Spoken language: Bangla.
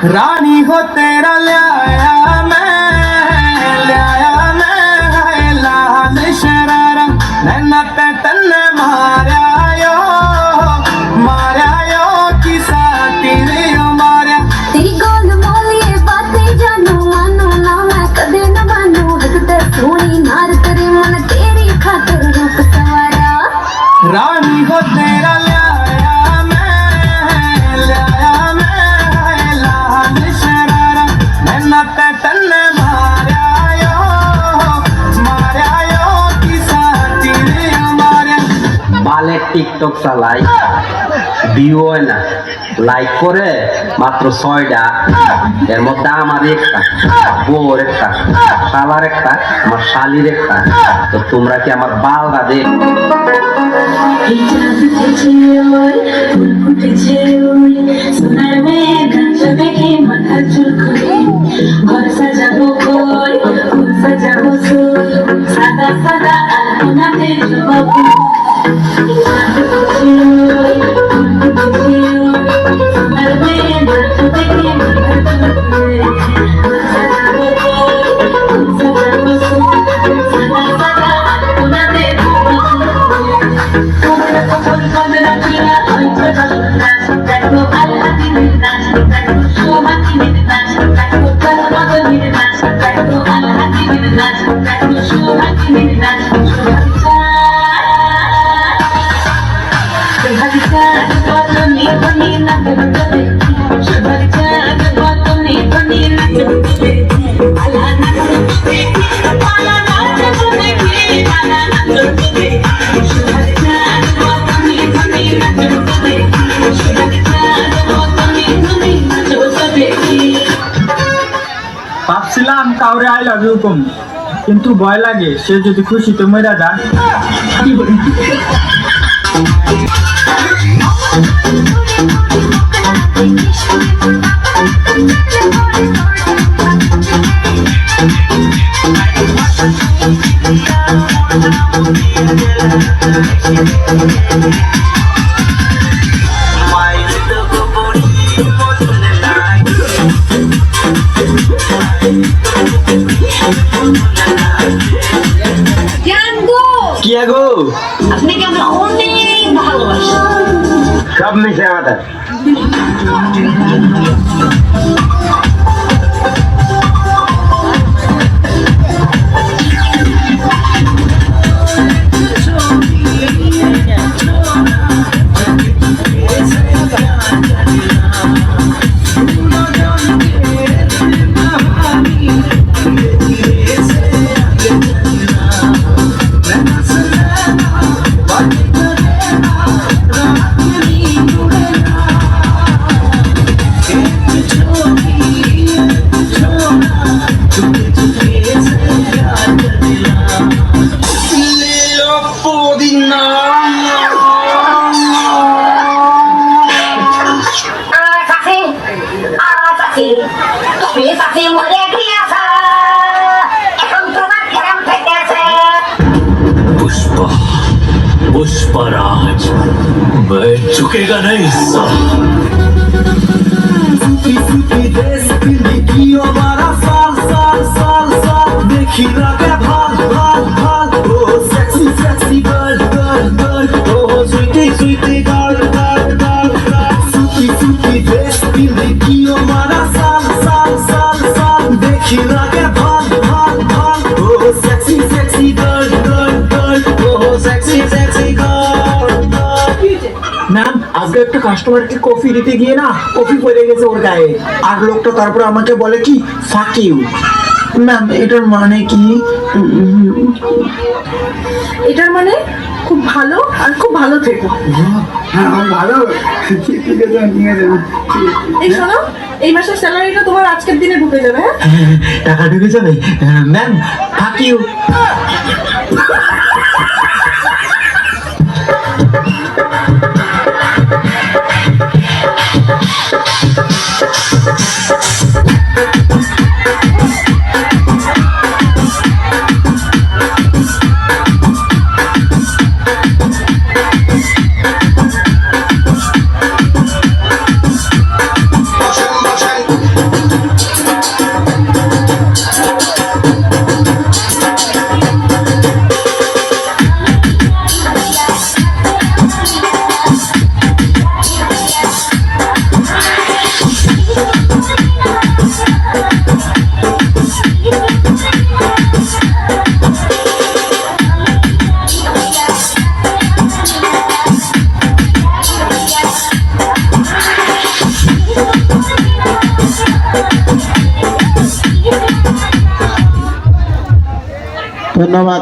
रानी हो तेरा ल्याया मैं है लाल शरारा नैना ते तन्ने मारा यो किसा तेरे मारा तेरी गोल मोलिए बातें जानू मानो ना मैं कदे न मानू लगते सोनी नार तेरे मन तेरी खातिर रूप सवारा रानी हो तेरा ल्याया मैं है लाल शरारा नैना ते तन्ने मारा यो किसा तेरे मारा বালে টিকটক চালাই ভিউ হয় না লাইক করে মাত্র 6টা এর মধ্যে আমার একটা বউর একটা শালার একটা আমার শালির একটা তো তোমরা কি আমার বালটা দে সাদা সাদা আলপনাতে ভাবছিলাম কাউরে আই লাভ ইউ কম কিন্তু ভয় লাগে সে যদি খুশিতে মরে যায় কি আগো আপনি কি আমরা অনেক ভালোবাসি সব মিশে আমাদের पुष्पा पुष्पराज मैं झुकेगा नहीं देखी लगे भाल भाल भाल ओ sexy sexy girl girl girl ओ sweetie sweetie girl girl girl सुखी सुखी ड्रेस देखी ओ मारा साल साल साल साल देखी लगे भाल भाल भाल ओ sexy sexy girl girl girl ओ सेक्सी सेक्सी गर्ल ম্যাম আজকে একটা কাস্টমারকে কফি দিতে গিয়ে না কফি পড়ে গেছে ওর গায়ে আর লোকটা তারপর আমাকে বলে কি ফাক ইউ ম্যাম এটার মানে কি এটার মানে খুব ভালো আর খুব ভালো থেকো। হ্যাঁ ভালো ঠিক আছে নিয়ে যাবেন এই শোনো এই মাসের স্যালারিটা তোমার আজকের দিনে ঢুকে যাবে হ্যাঁ টাকা ঢুকে যাবে ম্যাম ফাক ইউ ধন্যবাদ।